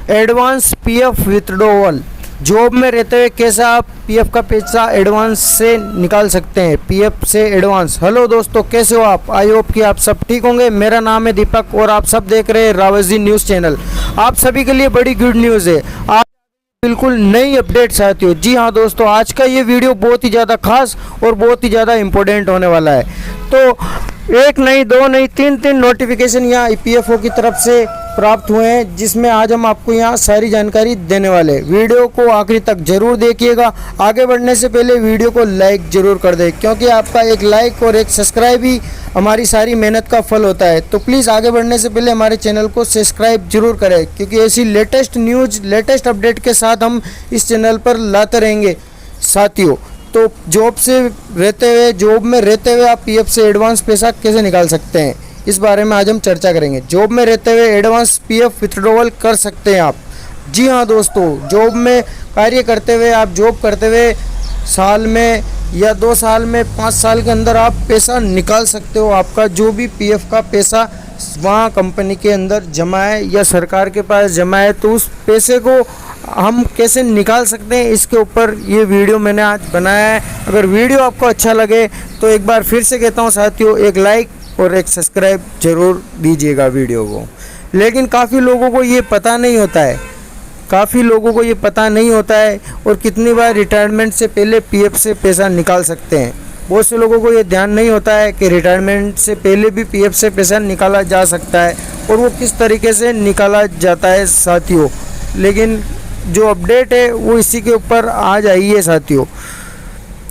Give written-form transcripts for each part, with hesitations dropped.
Advance PF withdrawal. Job में रहते हुए कैसे आप पीएफ का पैसा एडवांस से निकाल सकते हैं, पीएफ से एडवांस। हेलो दोस्तों, कैसे हो आप? आई होप कि आप सब ठीक होंगे। मेरा नाम है दीपक और आप सब देख रहे हैं रावजी न्यूज़ चैनल। आप सभी के लिए बड़ी गुड न्यूज़ है, आज बिल्कुल नई अपडेट साथियों। जी हाँ दोस्तों, आज का ये वीडियो बहुत ही ज़्यादा खास और बहुत ही ज़्यादा इम्पोर्टेंट होने वाला है। तो एक नहीं, दो नहीं, तीन नोटिफिकेशन यहाँ ईपीएफओ की तरफ से प्राप्त हुए हैं, जिसमें आज हम आपको यहाँ सारी जानकारी देने वाले हैं। वीडियो को आखिरी तक जरूर देखिएगा। आगे बढ़ने से पहले वीडियो को लाइक जरूर कर दें, क्योंकि आपका एक लाइक और एक सब्सक्राइब ही हमारी सारी मेहनत का फल होता है। तो प्लीज़ आगे बढ़ने से पहले हमारे चैनल को सब्सक्राइब जरूर करें, क्योंकि ऐसी लेटेस्ट न्यूज़, लेटेस्ट अपडेट के साथ हम इस चैनल पर लाते रहेंगे साथियों। तो जॉब में रहते हुए आप पीएफ से एडवांस पैसा कैसे निकाल सकते हैं, इस बारे में आज हम चर्चा करेंगे। जॉब में रहते हुए एडवांस पीएफ विथड्रॉवल कर सकते हैं आप। जी हाँ दोस्तों, जॉब में कार्य करते हुए, आप जॉब करते हुए साल में या 2 साल में 5 साल के अंदर आप पैसा निकाल सकते हो। आपका जो भी पीएफ का पैसा वहाँ कंपनी के अंदर जमा है या सरकार के पास जमा है, तो उस पैसे को हम कैसे निकाल सकते हैं, इसके ऊपर ये वीडियो मैंने आज बनाया है। अगर वीडियो आपको अच्छा लगे तो एक बार फिर से कहता हूँ साथियों, एक लाइक और एक सब्सक्राइब जरूर दीजिएगा वीडियो को। लेकिन काफ़ी लोगों को ये पता नहीं होता है, और कितनी बार रिटायरमेंट से पहले पीएफ से पैसा निकाल सकते हैं। बहुत से लोगों को ये ध्यान नहीं होता है कि रिटायरमेंट से पहले भी पीएफ से पैसा निकाला जा सकता है और वो किस तरीके से निकाला जाता है साथियों। लेकिन जो अपडेट है वो इसी के ऊपर आज आई है साथियों।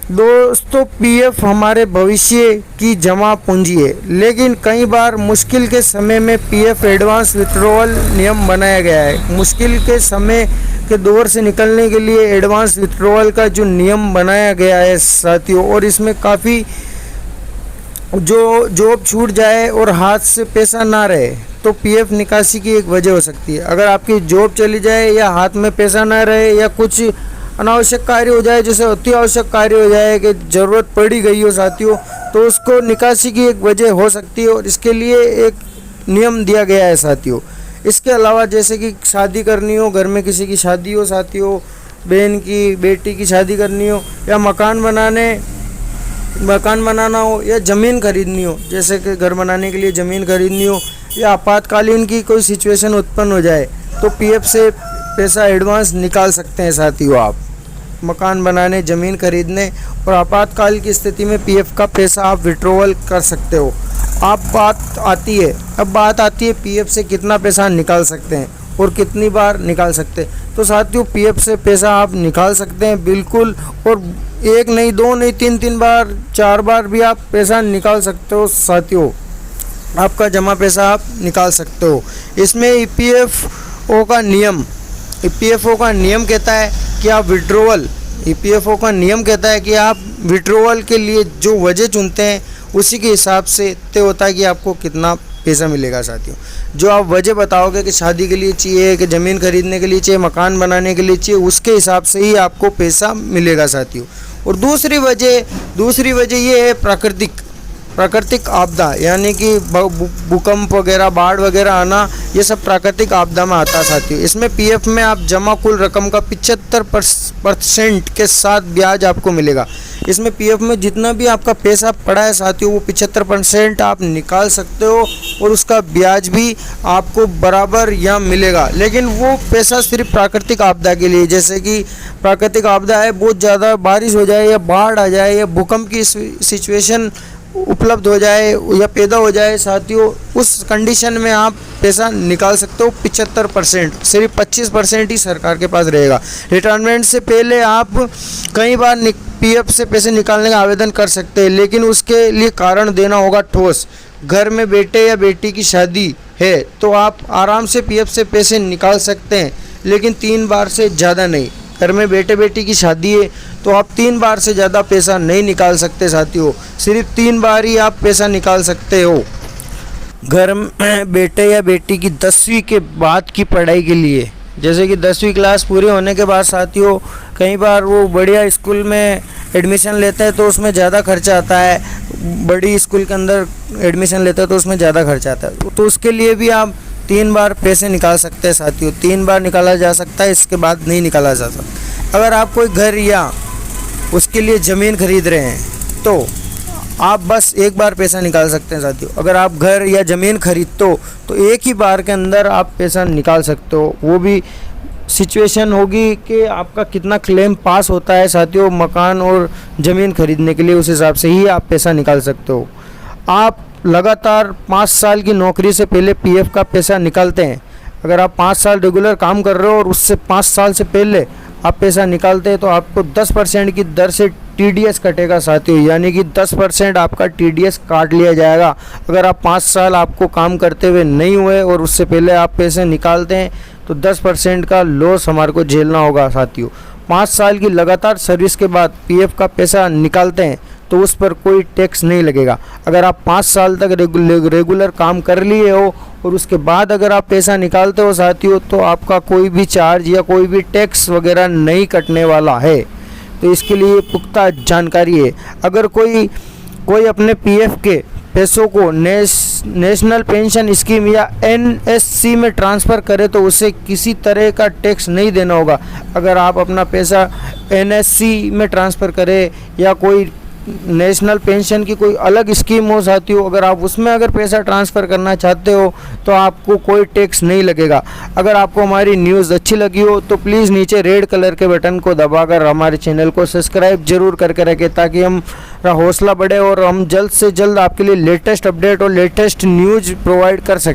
दोस्तों, पीएफ हमारे भविष्य की जमा पूंजी है, लेकिन कई बार मुश्किल के समय में पीएफ एडवांस विथड्रॉवल नियम बनाया गया है। मुश्किल के समय के दौर से निकलने के लिए एडवांस विथड्रॉवल का जो नियम बनाया गया है साथियों, और इसमें काफ़ी जो जॉब छूट जाए और हाथ से पैसा ना रहे तो पीएफ निकासी की एक वजह हो सकती है। अगर आपकी जॉब चली जाए या हाथ में पैसा ना रहे या कुछ अनावश्यक कार्य हो जाए, जैसे अति आवश्यक कार्य हो जाए कि ज़रूरत पड़ी गई हो साथियों, तो उसको निकासी की एक वजह हो सकती है और इसके लिए एक नियम दिया गया है साथियों। इसके अलावा जैसे कि शादी करनी हो, घर में किसी की शादी हो साथियों, बहन की, बेटी की शादी करनी हो, या मकान बनाना हो, या ज़मीन खरीदनी हो, जैसे कि घर बनाने के लिए ज़मीन खरीदनी हो, या आपातकालीन की कोई सिचुएशन उत्पन्न हो जाए, तो पीएफ से पैसा एडवांस निकाल सकते हैं साथियों। आप मकान बनाने, ज़मीन खरीदने और आपातकाल की स्थिति में पीएफ का पैसा आप विड्रॉवल कर सकते हो। अब बात आती है पीएफ से कितना पैसा निकाल सकते हैं और कितनी बार निकाल सकते हैं। तो साथियों, पीएफ से पैसा आप निकाल सकते हैं बिल्कुल, और 1 नहीं, 2 नहीं, 3 बार, 4 बार भी आप पैसा निकाल सकते हो साथियों। आपका जमा पैसा आप निकाल सकते हो। इसमें ईपीएफओ का नियम कहता है कि आप विड्रॉवल के लिए जो वजह चुनते हैं उसी के हिसाब से तय होता है कि आपको कितना पैसा मिलेगा साथियों। जो आप वजह बताओगे कि शादी के लिए चाहिए, कि ज़मीन खरीदने के लिए चाहिए, मकान बनाने के लिए चाहिए, उसके हिसाब से ही आपको पैसा मिलेगा साथियों। और दूसरी वजह ये है प्राकृतिक आपदा, यानी कि भूकंप वगैरह, बाढ़ वगैरह आना, ये सब प्राकृतिक आपदा में आता है साथियों। इसमें पीएफ में आप जमा कुल रकम का 75% के साथ ब्याज आपको मिलेगा। इसमें पीएफ में जितना भी आपका पैसा पड़ा है साथियों, वो 75% आप निकाल सकते हो और उसका ब्याज भी आपको बराबर यहाँ मिलेगा। लेकिन वो पैसा सिर्फ प्राकृतिक आपदा के लिए, जैसे कि प्राकृतिक आपदा है, बहुत ज़्यादा बारिश हो जाए या बाढ़ आ जाए या भूकंप की सिचुएशन उपलब्ध हो जाए या पैदा हो जाए साथियों, उस कंडीशन में आप पैसा निकाल सकते हो 75%। सिर्फ 25% ही सरकार के पास रहेगा। रिटायरमेंट से पहले आप कई बार पीएफ से पैसे निकालने का आवेदन कर सकते हैं, लेकिन उसके लिए कारण देना होगा ठोस। घर में बेटे या बेटी की शादी है तो आप आराम से पीएफ से पैसे निकाल सकते हैं, लेकिन 3 बार से ज़्यादा नहीं। घर में बेटे बेटी की शादी है तो आप 3 बार से ज़्यादा पैसा नहीं निकाल सकते साथियों। सिर्फ 3 बार ही आप पैसा निकाल सकते हो। घर में बेटे या बेटी की 10वीं के बाद की पढ़ाई के लिए, जैसे कि 10वीं क्लास पूरी होने के बाद साथियों, कई बार वो बढ़िया स्कूल में एडमिशन लेते हैं तो उसमें ज़्यादा खर्चा आता है। बड़ी स्कूल के अंदर एडमिशन लेते हैं तो उसमें ज़्यादा खर्चा आता है, तो उसके लिए भी आप 3 बार पैसे निकाल सकते हैं साथियों, 3 बार निकाला जा सकता है, इसके बाद नहीं निकाला जा सकता। अगर आप कोई घर या उसके लिए ज़मीन खरीद रहे हैं तो आप बस एक बार पैसा निकाल सकते हैं साथियों। अगर आप घर या ज़मीन खरीदते हो तो एक ही बार के अंदर आप पैसा निकाल सकते हो। वो भी सिचुएशन होगी कि आपका कितना क्लेम पास होता है साथियों मकान और ज़मीन खरीदने के लिए, उस हिसाब से ही आप पैसा निकाल सकते हो। आप लगातार 5 साल की नौकरी से पहले पीएफ का पैसा निकालते हैं। अगर आप 5 साल रेगुलर काम कर रहे हो और उससे 5 साल से पहले आप पैसा निकालते हैं तो आपको 10% की दर से टीडीएस कटेगा साथियों, यानी कि 10% आपका टीडीएस काट लिया जाएगा। अगर आप 5 साल आपको काम करते हुए नहीं हुए और उससे पहले आप पैसे निकालते हैं तो 10% का लॉस हमारे को झेलना होगा साथियों। 5 साल की लगातार सर्विस के बाद पीएफ का पैसा निकालते हैं तो उस पर कोई टैक्स नहीं लगेगा। अगर आप 5 साल तक रेगुलर काम कर लिए हो और उसके बाद अगर आप पैसा निकालते हो साथियों तो आपका कोई भी चार्ज या कोई भी टैक्स वगैरह नहीं कटने वाला है। तो इसके लिए पुख्ता जानकारी है। अगर कोई अपने पीएफ के पैसों को नेशनल पेंशन स्कीम या एनएससी में ट्रांसफ़र करे तो उसे किसी तरह का टैक्स नहीं देना होगा। अगर आप अपना पैसा एनएससी में ट्रांसफ़र करें या कोई नेशनल पेंशन की कोई अलग स्कीम हो साथियों, अगर आप उसमें अगर पैसा ट्रांसफ़र करना चाहते हो तो आपको कोई टैक्स नहीं लगेगा। अगर आपको हमारी न्यूज़ अच्छी लगी हो तो प्लीज़ नीचे रेड कलर के बटन को दबाकर हमारे चैनल को सब्सक्राइब जरूर करके रखें ताकि हमारा हौसला बढ़े और हम जल्द से जल्द आपके लिए लेटेस्ट अपडेट और लेटेस्ट न्यूज़ प्रोवाइड कर सकें।